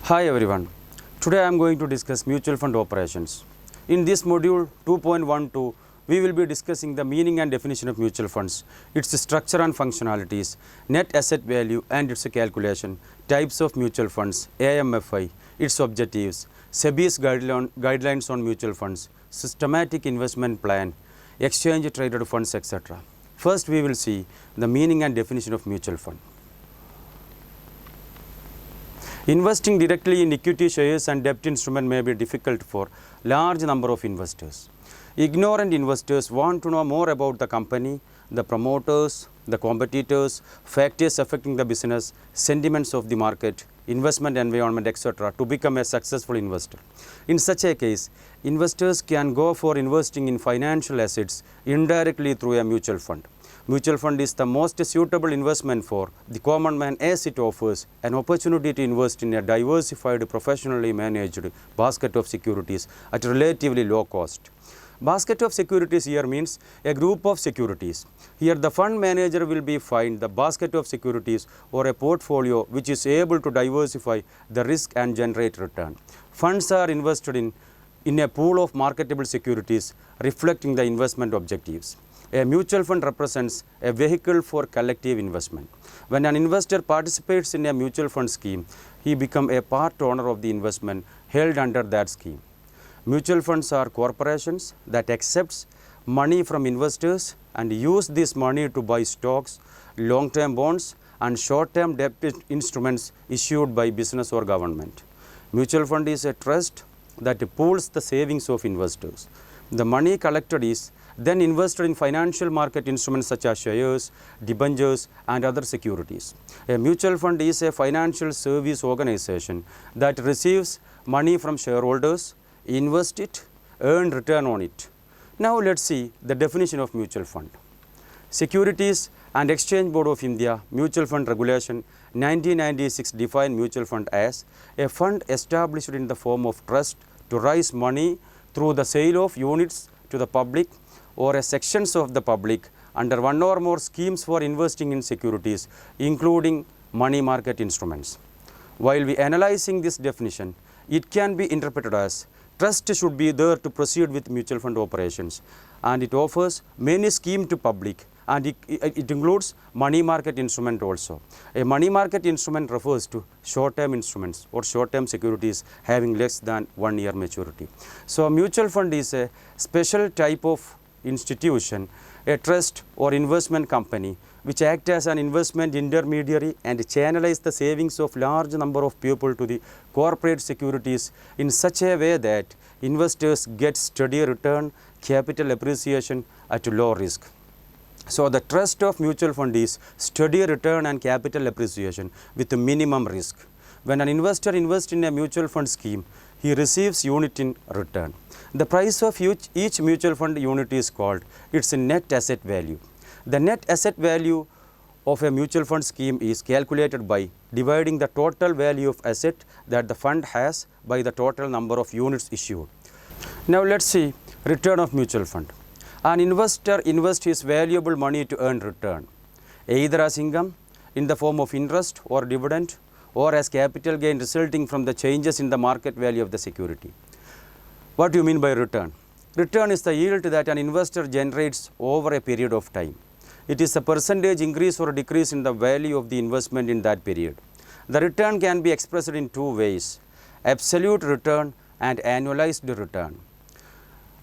Hi everyone. Today I am going to discuss mutual fund operations. In this module 2.12, we will be discussing the meaning and definition of mutual funds, its structure and functionalities, net asset value and its calculation, types of mutual funds, AMFI, its objectives, SEBI's guidelines on mutual funds, systematic investment plan, exchange traded funds, etc. First, we will see the meaning and definition of mutual fund. Investing directly in equity shares and debt instruments may be difficult for large number of investors. Ignorant investors want to know more about the company, the promoters, the competitors, factors affecting the business, sentiments of the market, investment environment, etc. to become a successful investor. In such a case, investors can go for investing in financial assets indirectly through a mutual fund. Mutual fund is the most suitable investment for the common man as it offers an opportunity to invest in a diversified, professionally managed basket of securities at relatively low cost. Basket of securities here means a group of securities. Here the fund manager will be find the basket of securities or a portfolio which is able to diversify the risk and generate return. Funds are invested in a pool of marketable securities reflecting the investment objectives. A mutual fund represents a vehicle for collective investment. When an investor participates in a mutual fund scheme, he becomes a part owner of the investment held under that scheme. Mutual funds are corporations that accept money from investors and use this money to buy stocks, long-term bonds and short-term debt instruments issued by business or government. Mutual fund is a trust that pools the savings of investors. The money collected is then invested in financial market instruments such as shares, debentures and other securities. A mutual fund is a financial service organization that receives money from shareholders, invest it, earn return on it. Now let's see the definition of mutual fund. Securities and Exchange Board of India Mutual Fund Regulation 1996 define mutual fund as a fund established in the form of trust to raise money through the sale of units to the public or a sections of the public under one or more schemes for investing in securities, including money market instruments. While we analyzing this definition, it can be interpreted as trust should be there to proceed with mutual fund operations, and it offers many schemes to public, and it includes money market instrument also. A money market instrument refers to short-term instruments or short-term securities having less than 1 year maturity. So a mutual fund is a special type of institution, a trust or investment company which act as an investment intermediary and channelize the savings of large number of people to the corporate securities in such a way that investors get steady return, capital appreciation at low risk. So the trust of mutual fund is steady return and capital appreciation with minimum risk. When an investor invests in a mutual fund scheme, he receives unit in return. The price of each mutual fund unit is called its net asset value. The net asset value of a mutual fund scheme is calculated by dividing the total value of asset that the fund has by the total number of units issued. Now let's see return of mutual fund. An investor invests his valuable money to earn return, either as income in the form of interest or dividend, or as capital gain resulting from the changes in the market value of the security. What do you mean by return? Return is the yield that an investor generates over a period of time. It is a percentage increase or decrease in the value of the investment in that period. The return can be expressed in two ways: absolute return and annualized return.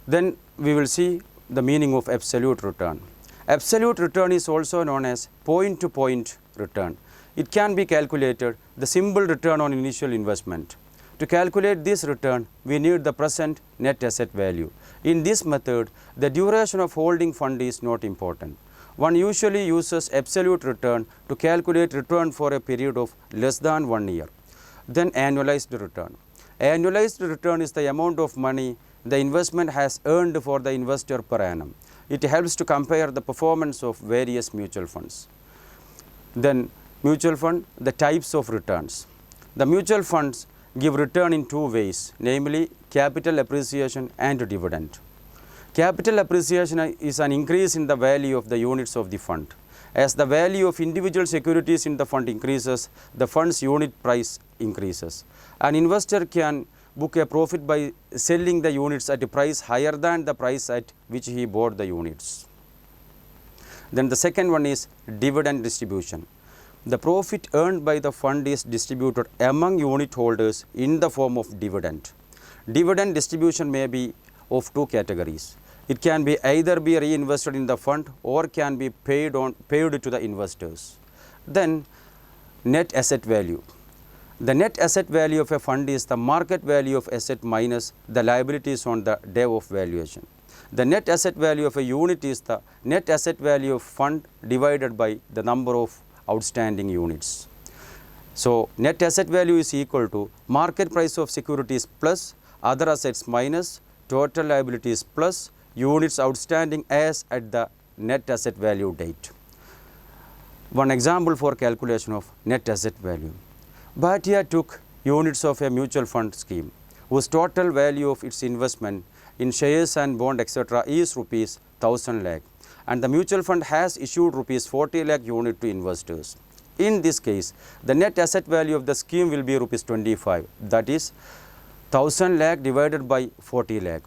Then we will see the meaning of absolute return. Absolute return is also known as point-to-point return. It can be calculated the simple return on initial investment. To calculate this return, we need the present net asset value. In this method, the duration of holding fund is not important. One usually uses absolute return to calculate return for a period of less than 1 year. Then annualized return. Annualized return is the amount of money the investment has earned for the investor per annum. It helps to compare the performance of various mutual funds. Then mutual fund, the types of returns. The mutual funds give return in two ways, namely capital appreciation and dividend. Capital appreciation is an increase in the value of the units of the fund. As the value of individual securities in the fund increases, the fund's unit price increases. An investor can book a profit by selling the units at a price higher than the price at which he bought the units. Then the second one is dividend distribution. The profit earned by the fund is distributed among unit holders in the form of dividend. Dividend distribution may be of two categories. It can be either be reinvested in the fund or can be paid to the investors. Then net asset value. The net asset value of a fund is the market value of asset minus the liabilities on the day of valuation. The net asset value of a unit is the net asset value of fund divided by the number of outstanding units. So net asset value is equal to market price of securities plus other assets minus total liabilities plus units outstanding as at the net asset value date. One example for calculation of net asset value. Bhatia took units of a mutual fund scheme whose total value of its investment in shares and bond etc. is rupees 1000 lakh, and the mutual fund has issued rupees 40 lakh unit to investors. In this case, the net asset value of the scheme will be rupees 25, that is 1000 lakh divided by 40 lakh.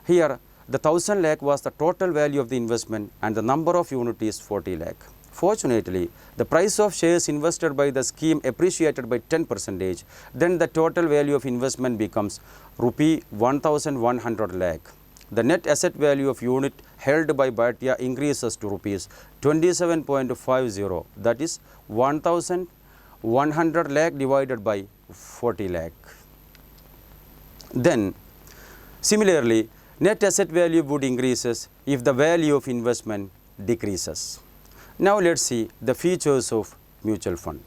Here the 1000 lakh was the total value of the investment and the number of units is 40 lakh. Fortunately, the price of shares invested by the scheme appreciated by 10%, then the total value of investment becomes rupee 1100 lakh. The net asset value of unit held by Bhatia increases to rupees 27.50, that is 1100 lakh divided by 40 lakh. Then similarly, net asset value would increases if the value of investment decreases. Now let's see the features of mutual fund.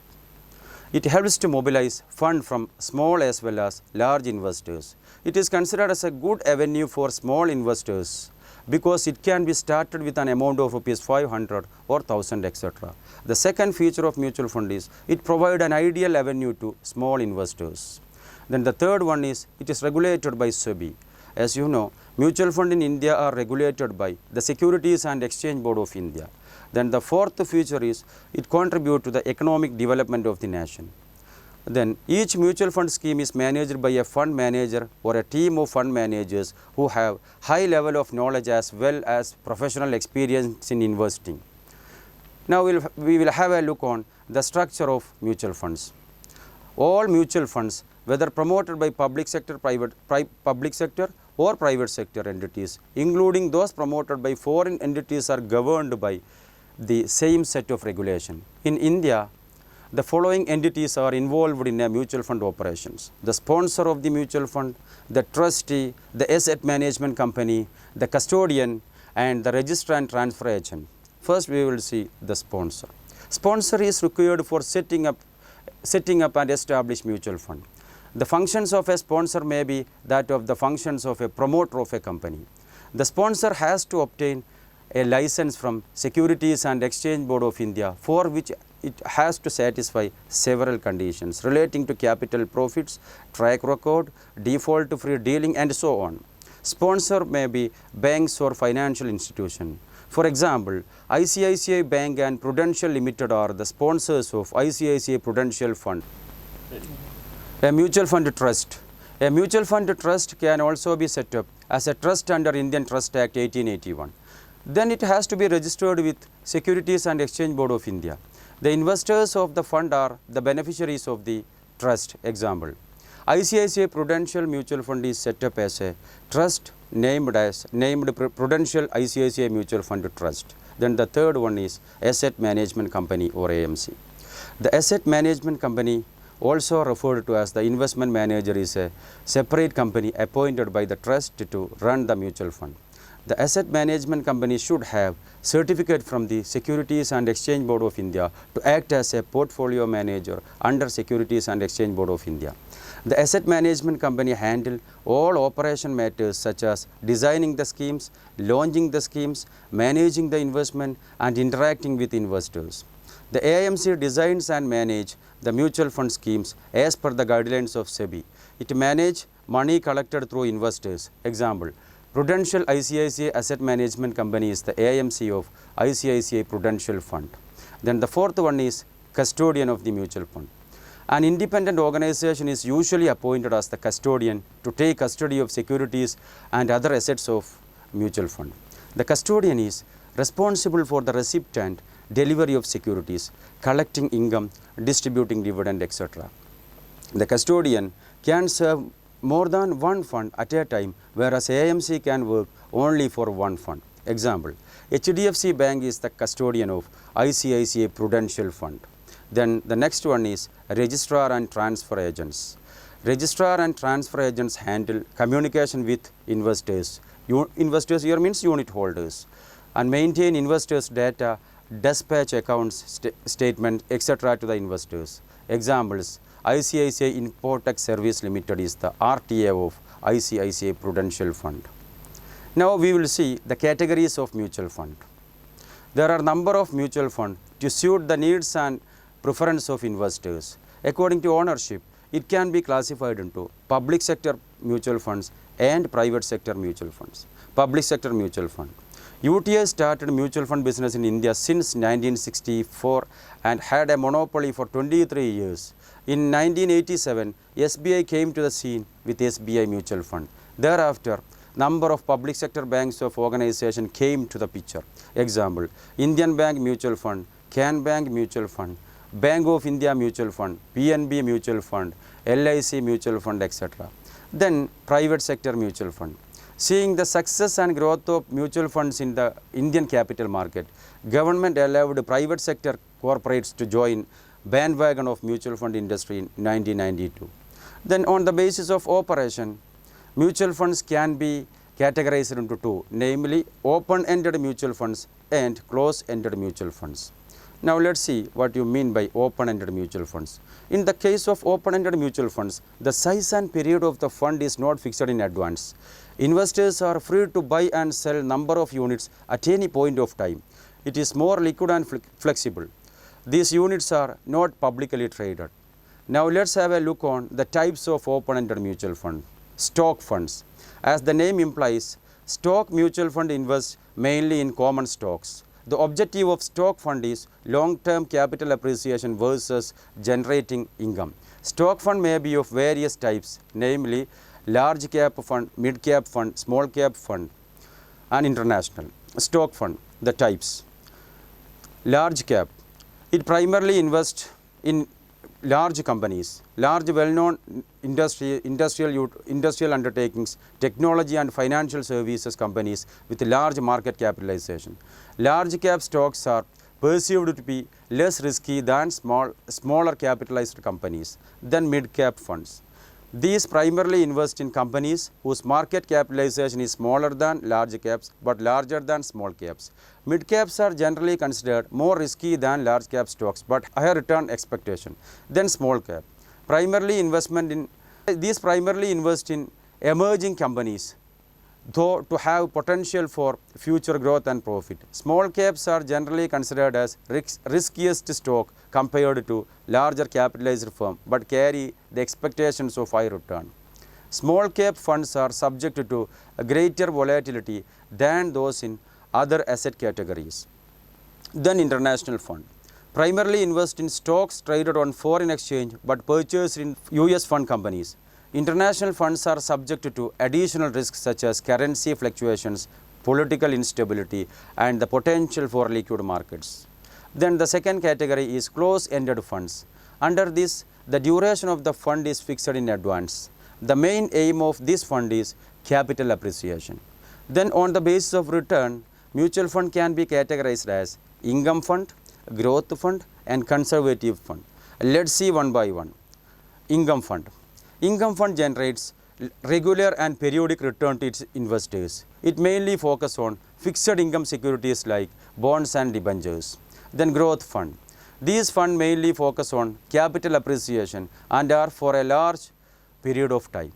It helps to mobilize fund from small as well as large investors. It is considered as a good avenue for small investors because it can be started with an amount of rupees 500 or 1000 etc. The second feature of mutual fund is it provides an ideal avenue to small investors. Then the third one is it is regulated by SEBI. As you know, mutual fund in India are regulated by the Securities and Exchange Board of India. Then the fourth feature is it contributes to the economic development of the nation. Then each mutual fund scheme is managed by a fund manager or a team of fund managers who have high level of knowledge as well as professional experience in investing. Now we will have a look on the structure of mutual funds. All mutual funds, whether promoted by public sector or private sector entities, including those promoted by foreign entities, are governed by the same set of regulation. In India, the following entities are involved in a mutual fund operations: the sponsor of the mutual fund, the trustee, the asset management company, the custodian, and the registrar and transfer agent. First we will see the sponsor. Sponsor is required for setting up and establish mutual fund. The functions of a sponsor may be that of the functions of a promoter of a company. The sponsor has to obtain a license from Securities and Exchange Board of India, for which it has to satisfy several conditions relating to capital profits, track record, default free dealing, and so on. Sponsor may be banks or financial institution. For example, ICICI Bank and Prudential Limited are the sponsors of ICICI Prudential Fund. A mutual fund trust. A mutual fund trust can also be set up as a trust under Indian Trust Act 1881. Then it has to be registered with Securities and Exchange Board of India. The investors of the fund are the beneficiaries of the trust. Example, ICICI Prudential Mutual Fund is set up as a trust named Prudential ICICI Mutual Fund Trust. Then the third one is Asset Management Company or AMC. The Asset Management Company, also referred to as the investment manager, is a separate company appointed by the trust to run the mutual fund. The asset management company should have certificate from the Securities and Exchange Board of India to act as a portfolio manager under Securities and Exchange Board of India. The asset management company handle all operation matters such as designing the schemes, launching the schemes, managing the investment, and interacting with investors. The AMC designs and manage the mutual fund schemes as per the guidelines of SEBI. It manages money collected through investors. Example, Prudential ICICI Asset Management Company is the AMC of ICICI Prudential Fund. Then the fourth one is custodian of the mutual fund. An independent organization is usually appointed as the custodian to take custody of securities and other assets of mutual fund. The custodian is responsible for the receipt and delivery of securities, collecting income, distributing dividend, etc. The custodian can serve more than one fund at a time, whereas AMC can work only for one fund. Example, HDFC Bank is the custodian of ICICI Prudential Fund. Then the next one is registrar and transfer agents. Registrar and transfer agents handle communication with investors. Investors here means unit holders, and maintain investors' data, dispatch accounts, statement, etc. to the investors. Examples, ICICI Infotech Service Limited is the RTA of ICICI Prudential Fund. Now we will see the categories of mutual fund. There are number of mutual funds to suit the needs and preference of investors. According to ownership, it can be classified into public sector mutual funds and private sector mutual funds. Public sector mutual fund. UTI started mutual fund business in India since 1964 and had a monopoly for 23 years. In 1987, SBI came to the scene with SBI Mutual Fund. Thereafter, number of public sector banks of organization came to the picture. Example, Indian Bank Mutual Fund, Can Bank Mutual Fund, Bank of India Mutual Fund, PNB Mutual Fund, LIC Mutual Fund, etc. Then private sector mutual fund. Seeing the success and growth of mutual funds in the Indian capital market, government allowed private sector corporates to join bandwagon of mutual fund industry in 1992. Then on the basis of operation, mutual funds can be categorized into two, namely open-ended mutual funds and closed-ended mutual funds. Now let's see what you mean by open-ended mutual funds. In the case of open-ended mutual funds, the size and period of the fund is not fixed in advance. Investors are free to buy and sell number of units at any point of time. It is more liquid and flexible. These units are not publicly traded. Now let's have a look on the types of open-ended mutual fund. Stock funds. As the name implies, stock mutual fund invests mainly in common stocks. The objective of stock fund is long-term capital appreciation versus generating income. Stock fund may be of various types, namely large cap fund, mid cap fund, small cap fund, and international. Stock fund, the types. Large cap. It primarily invests in large companies, large well-known industrial undertakings, technology and financial services companies with large market capitalization. Large cap stocks are perceived to be less risky than smaller capitalized companies than mid-cap funds. These primarily invest in companies whose market capitalization is smaller than large caps but larger than small caps. Mid caps are generally considered more risky than large cap stocks but higher return expectation than small cap. These primarily invest in emerging companies, though to have potential for future growth and profit. Small caps are generally considered as riskiest stock compared to larger capitalized firm but carry the expectations of high return. Small cap funds are subject to a greater volatility than those in other asset categories. Then international fund. Primarily invest in stocks traded on foreign exchange but purchased in US fund companies. International funds are subject to additional risks such as currency fluctuations, political instability, and the potential for liquid markets. Then the second category is closed-ended funds. Under this, the duration of the fund is fixed in advance. The main aim of this fund is capital appreciation. Then on the basis of return, mutual fund can be categorized as income fund, growth fund, and conservative fund. Let's see one by one. Income fund. Income fund generates regular and periodic return to its investors. It mainly focuses on fixed income securities like bonds and debentures. Then growth fund. These funds mainly focus on capital appreciation and are for a large period of time.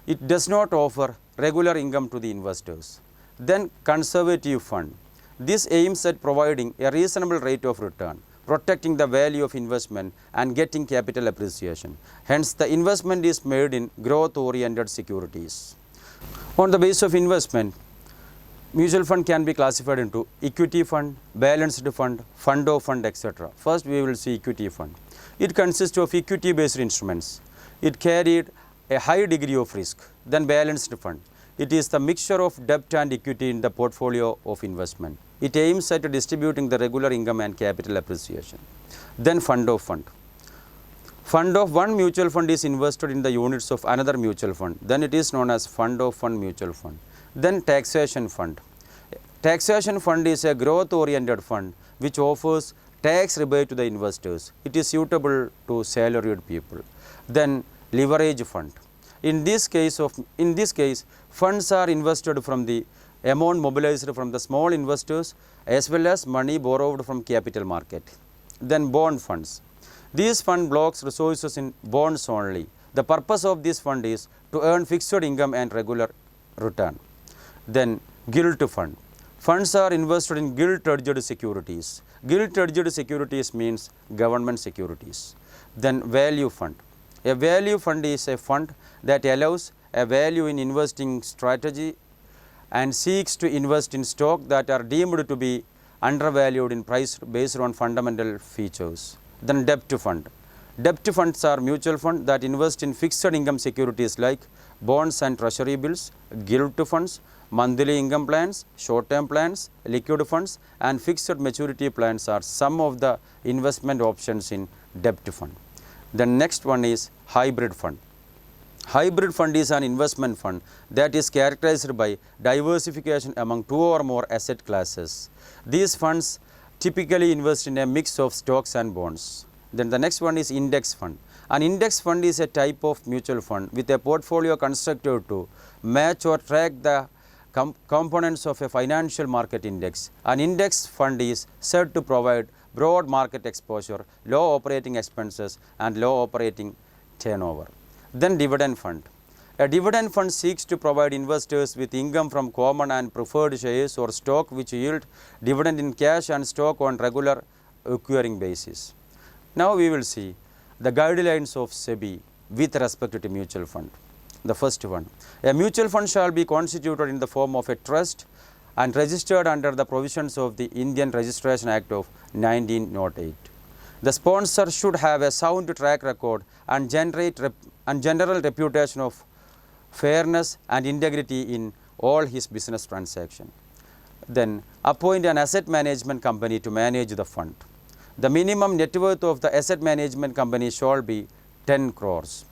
It does not offer regular income to the investors. Then conservative fund. This aims at providing a reasonable rate of return, protecting the value of investment and getting capital appreciation. Hence, the investment is made in growth-oriented securities. On the basis of investment, mutual fund can be classified into equity fund, balanced fund, fund of fund, etc. First, we will see equity fund. It consists of equity-based instruments. It carried a high degree of risk. Then balanced fund. It is the mixture of debt and equity in the portfolio of investment. It aims at distributing the regular income and capital appreciation. Then fund of fund. Fund of one mutual fund is invested in the units of another mutual fund. Then it is known as fund of fund mutual fund. Then taxation fund. Taxation fund is a growth-oriented fund which offers tax rebate to the investors. It is suitable to salaried people. Then leverage fund. In this case, funds are invested from the amount mobilized from the small investors as well as money borrowed from capital market. Then bond funds. These fund blocks resources in bonds only. The purpose of this fund is to earn fixed income and regular return. Then gilt fund. Funds are invested in gilt-edged securities. Gilt-edged securities means government securities. Then value fund. A value fund is a fund that allows a value in investing strategy and seeks to invest in stock that are deemed to be undervalued in price based on fundamental features. Then debt fund. Debt funds are mutual funds that invest in fixed income securities like bonds and treasury bills. Gilt funds, monthly income plans, short-term plans, liquid funds and fixed maturity plans are some of the investment options in debt fund. The next one is hybrid fund. Hybrid fund is an investment fund that is characterized by diversification among two or more asset classes. These funds typically invest in a mix of stocks and bonds. Then the next one is index fund. An index fund is a type of mutual fund with a portfolio constructed to match or track the components of a financial market index. An index fund is said to provide broad market exposure, low operating expenses and low operating turnover. Then dividend fund. A dividend fund seeks to provide investors with income from common and preferred shares or stock which yield dividend in cash and stock on regular occurring basis. Now we will see the guidelines of SEBI with respect to mutual fund. The first one, a mutual fund shall be constituted in the form of a trust and registered under the provisions of the Indian Registration Act of 1908. The sponsor should have a sound track record and general reputation of fairness and integrity in all his business transactions. Then appoint an asset management company to manage the fund. The minimum net worth of the asset management company shall be 10 crores.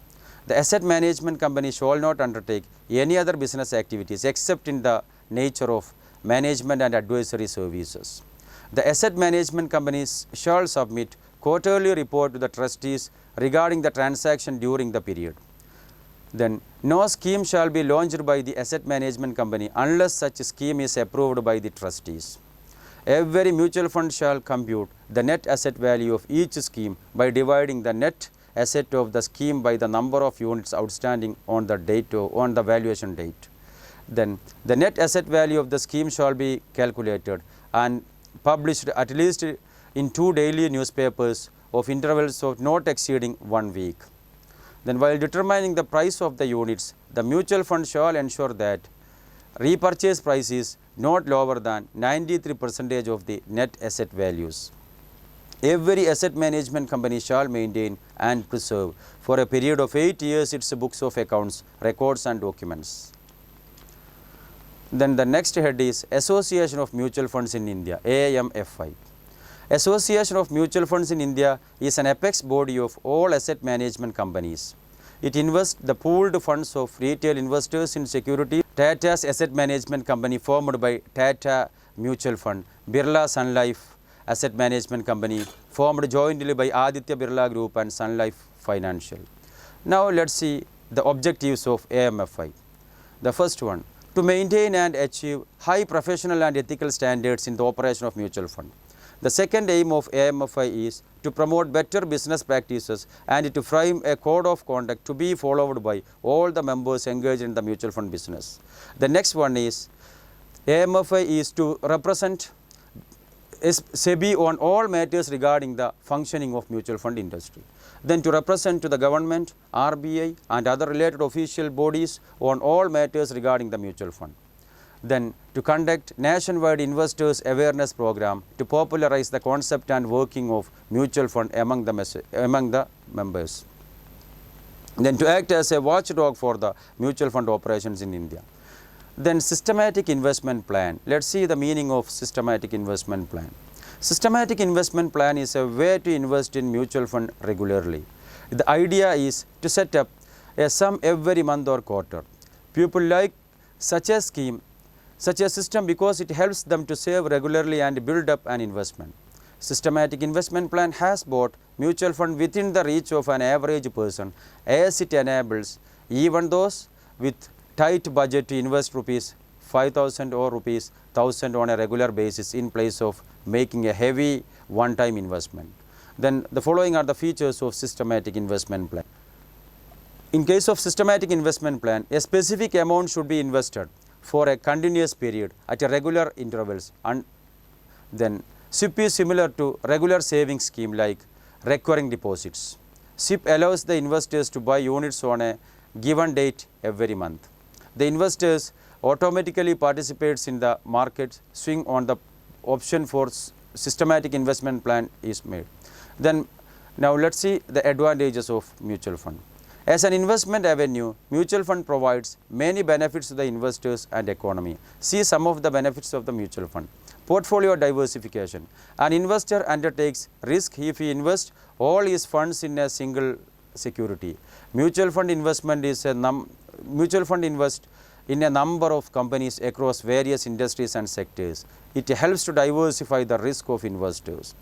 The asset management company shall not undertake any other business activities except in the nature of management and advisory services. The asset management companies shall submit quarterly report to the trustees regarding the transaction during the period. Then no scheme shall be launched by the asset management company unless such scheme is approved by the trustees. Every mutual fund shall compute the net asset value of each scheme by dividing the net asset of the scheme by the number of units outstanding on the valuation date. Then the net asset value of the scheme shall be calculated and published at least in 2 daily newspapers of intervals of not exceeding 1 week. Then while determining the price of the units, the mutual fund shall ensure that repurchase price is not lower than 93% of the net asset values. Every asset management company shall maintain and preserve for a period of 8 years its books of accounts, records and documents. Then the next head is Association of Mutual Funds in India, AMFI. Association of Mutual Funds in India is an apex body of all asset management companies. It invests the pooled funds of retail investors in security. Tata's asset management company formed by Tata Mutual Fund, Birla Sun Life Asset Management Company formed jointly by Aditya Birla Group and Sun Life Financial. Now let's see the objectives of AMFI. The first one, to maintain and achieve high professional and ethical standards in the operation of mutual fund. The second aim of AMFI is to promote better business practices and to frame a code of conduct to be followed by all the members engaged in the mutual fund business. The next one is AMFI is to represent SEBI on all matters regarding the functioning of mutual fund industry. Then to represent to the government, RBI and other related official bodies on all matters regarding the mutual fund. Then to conduct nationwide investors awareness program to popularize the concept and working of mutual fund among the members. Then to act as a watchdog for the mutual fund operations in India. Then systematic investment plan. Let's see the meaning of systematic investment plan. Systematic investment plan is a way to invest in mutual fund regularly. The idea is to set up a sum every month or quarter. People like such a system because it helps them to save regularly and build up an investment. Systematic investment plan has brought mutual fund within the reach of an average person, as it enables even those with tight budget to invest rupees 5,000 or rupees 1,000 on a regular basis in place of making a heavy one-time investment. Then the following are the features of systematic investment plan. In case of systematic investment plan, a specific amount should be invested for a continuous period at a regular intervals, and then SIP is similar to regular savings scheme like recurring deposits. SIP allows the investors to buy units on a given date every month. The investors automatically participates in the market swing on the option for systematic investment plan is made. Then now let's see the advantages of mutual fund. As an investment avenue, mutual fund provides many benefits to the investors and economy. See some of the benefits of the mutual fund. Portfolio diversification. An investor undertakes risk if he invests all his funds in a single security. Mutual fund invests in a number of companies across various industries and sectors. It helps to diversify the risk of investors.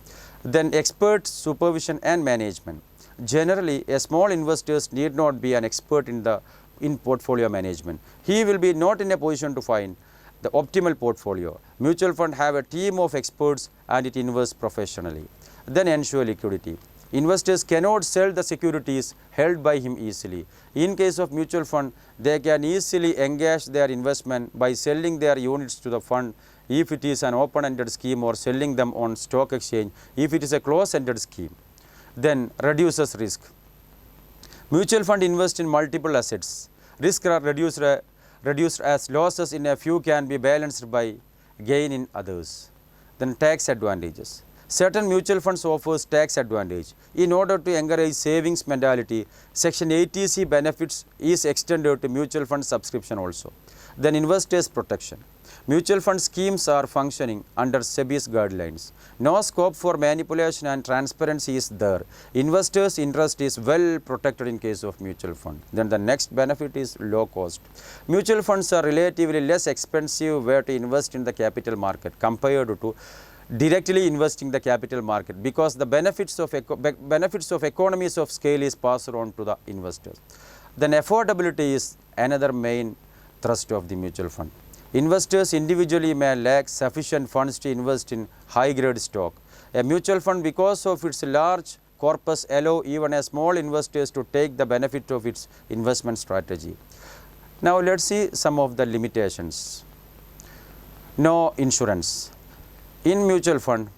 Then expert supervision and management. Generally, a small investor need not be an expert in portfolio management. He will be not in a position to find the optimal portfolio. Mutual fund have a team of experts and it invests professionally. Then ensure liquidity. Investors cannot sell the securities held by him easily. In case of mutual fund, they can easily engage their investment by selling their units to the fund if it is an open-ended scheme, or selling them on stock exchange if it is a closed-ended scheme. Then reduces risk. Mutual fund invest in multiple assets. Risks are reduced as losses in a few can be balanced by gain in others. Then tax advantages. Certain mutual funds offers tax advantage. In order to encourage savings mentality, Section 80C benefits is extended to mutual fund subscription also. Then investors protection. Mutual fund schemes are functioning under SEBI's guidelines. No scope for manipulation and transparency is there. Investors' interest is well protected in case of mutual fund. Then the next benefit is low cost. Mutual funds are relatively less expensive way to invest in the capital market compared to directly investing the capital market, because the benefits of economies of scale is passed on to the investors. Then affordability is another main thrust of the mutual fund. Investors individually may lack sufficient funds to invest in high-grade stock. A mutual fund, because of its large corpus, allow even a small investors to take the benefit of its investment strategy. Now let's see some of the limitations. No insurance. In mutual fund,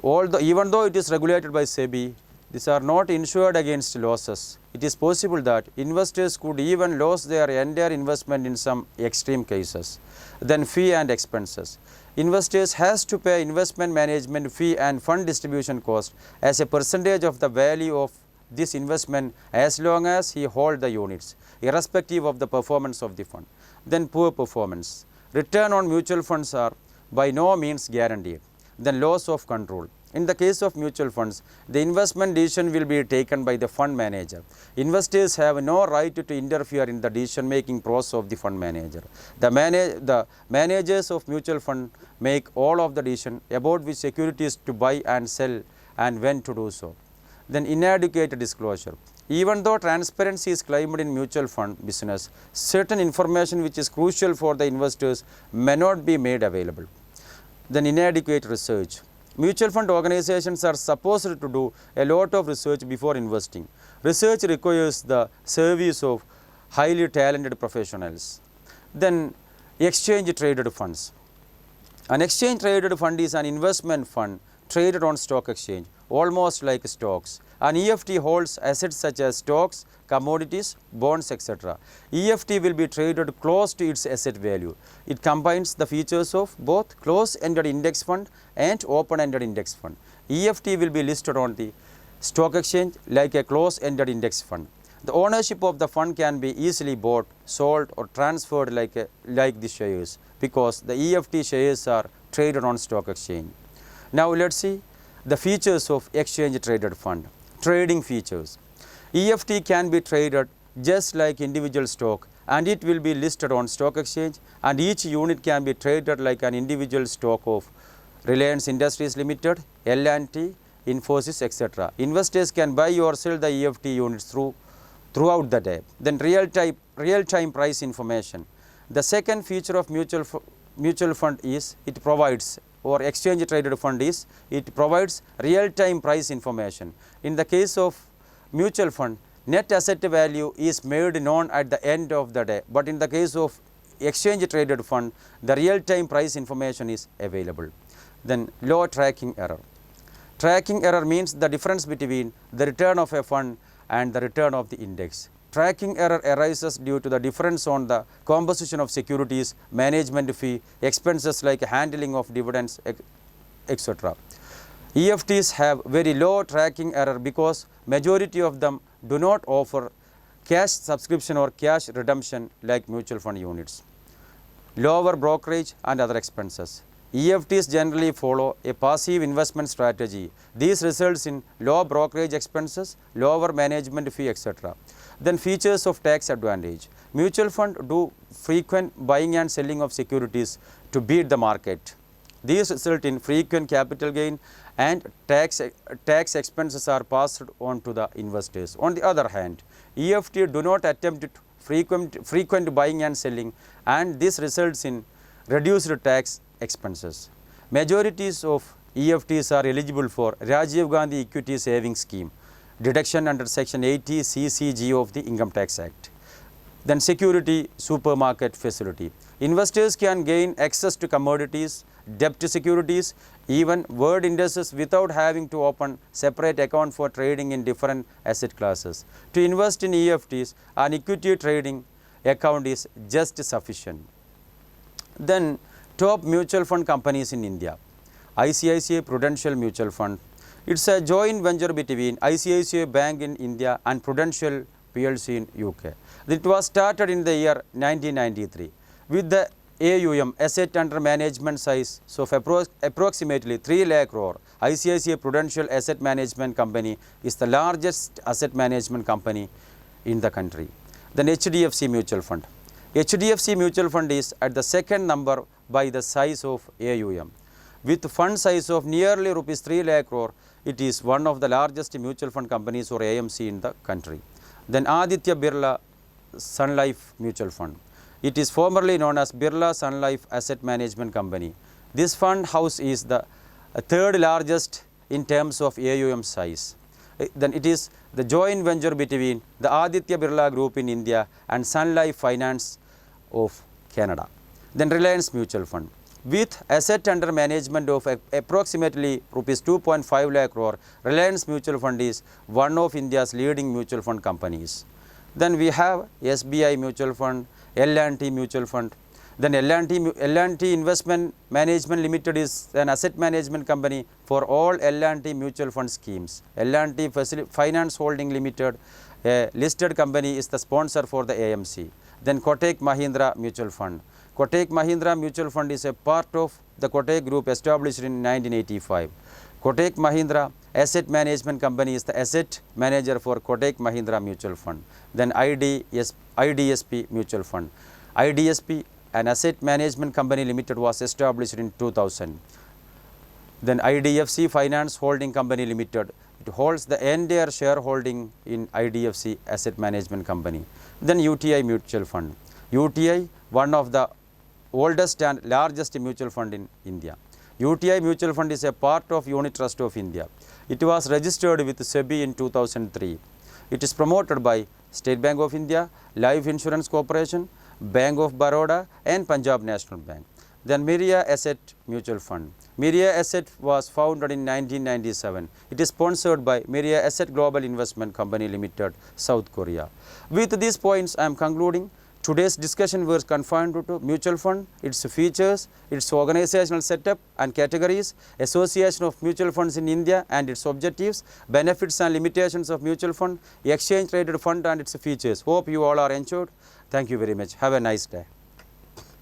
even though it is regulated by SEBI, these are not insured against losses. It is possible that investors could even lose their entire investment in some extreme cases. Then fee and expenses. Investors has to pay investment management fee and fund distribution cost as a percentage of the value of this investment as long as he holds the units, irrespective of the performance of the fund. Then poor performance. Return on mutual funds are by no means guaranteed. Then loss of control. In the case of mutual funds, the investment decision will be taken by the fund manager. Investors have no right to interfere in the decision-making process of the fund manager. The managers of mutual fund make all of the decision about which securities to buy and sell and when to do so. Then inadequate disclosure. Even though transparency is claimed in mutual fund business, certain information which is crucial for the investors may not be made available. Then inadequate research. Mutual fund organizations are supposed to do a lot of research before investing. Research requires the service of highly talented professionals. Then exchange traded funds. An exchange traded fund is an investment fund traded on stock exchange, almost like stocks. An EFT holds assets such as stocks, commodities, bonds, etc. EFT will be traded close to its asset value. It combines the features of both closed-ended index fund and open-ended index fund. EFT will be listed on the stock exchange like a closed-ended index fund. The ownership of the fund can be easily bought, sold or transferred like the shares, because the EFT shares are traded on stock exchange. Now let's see the features of exchange traded fund. Trading features. EFT can be traded just like individual stock, and it will be listed on stock exchange, and each unit can be traded like an individual stock of Reliance Industries Limited, L&T, Infosys, etc. Investors can buy or sell the EFT units throughout the day. Then real-time price information. The second feature of mutual fund is it provides, or exchange traded fund is, it provides real-time price information. In the case of mutual fund, net asset value is made known at the end of the day, but in the case of exchange traded fund, the real-time price information is available. Then low tracking error. Tracking error means the difference between the return of a fund and the return of the index. Tracking error arises due to the difference on the composition of securities, management fee, expenses like handling of dividends, etc. EFTs have very low tracking error because majority of them do not offer cash subscription or cash redemption like mutual fund units. Lower brokerage and other expenses. EFTs generally follow a passive investment strategy. This results in low brokerage expenses, lower management fee, etc. Then features of tax advantage. Mutual fund do frequent buying and selling of securities to beat the market. These result in frequent capital gain, and tax expenses are passed on to the investors. On the other hand, EFT do not attempt frequent buying and selling, and this results in reduced tax expenses. Majorities of EFTs are eligible for Rajiv Gandhi Equity Savings Scheme, deduction under Section 80 CCG of the Income Tax Act. Then security supermarket facility. Investors can gain access to commodities, debt securities, even world indices without having to open separate account for trading in different asset classes. To invest in EFTs, an equity trading account is just sufficient. Then top mutual fund companies in India. ICICI Prudential Mutual Fund. It's a joint venture between ICICI Bank in India and Prudential PLC in UK. It was started in the year 1993 with the AUM, asset under management size of approximately 3 lakh crore. ICICI Prudential Asset Management Company is the largest asset management company in the country. Then HDFC Mutual Fund. HDFC Mutual Fund is at the second number by the size of AUM. With fund size of nearly rupees 3 lakh crore, it is one of the largest mutual fund companies or AMC in the country. Then Aditya Birla Sun Life Mutual Fund. It is formerly known as Birla Sun Life Asset Management Company. This fund house is the third largest in terms of AUM size. Then it is the joint venture between the Aditya Birla Group in India and Sun Life Finance of Canada. Then Reliance Mutual Fund. With asset under management of approximately rupees 2.5 lakh crore, Reliance Mutual Fund is one of India's leading mutual fund companies. Then we have SBI Mutual Fund, L&T Mutual Fund. Then L&T Investment Management Limited is an asset management company for all L&T mutual fund schemes. L&T Finance Holding Limited, a listed company, is the sponsor for the AMC. Then Kotak Mahindra Mutual Fund. Kotak Mahindra Mutual Fund is a part of the Kotak Group established in 1985. Kotak Mahindra Asset Management Company is the asset manager for Kotak Mahindra Mutual Fund. Then IDSP Mutual Fund. IDSP, an asset management company limited, was established in 2000. Then IDFC Finance Holding Company Limited. It holds the entire shareholding in IDFC Asset Management Company. Then UTI Mutual Fund. UTI, one of the oldest and largest mutual fund in India. UTI Mutual Fund is a part of Unit Trust of India. It was registered with SEBI in 2003. It is promoted by State Bank of India, Life Insurance Corporation, Bank of Baroda and Punjab National Bank. Then Miria Asset Mutual Fund. Miria Asset was founded in 1997. It is sponsored by Miria Asset Global Investment Company Limited, South Korea. With these points, I am concluding. Today's discussion was confined to mutual fund, its features, its organizational setup and categories, association of mutual funds in India and its objectives, benefits and limitations of mutual fund, exchange traded fund and its features. Hope you all are enjoyed. Thank you very much. Have a nice day.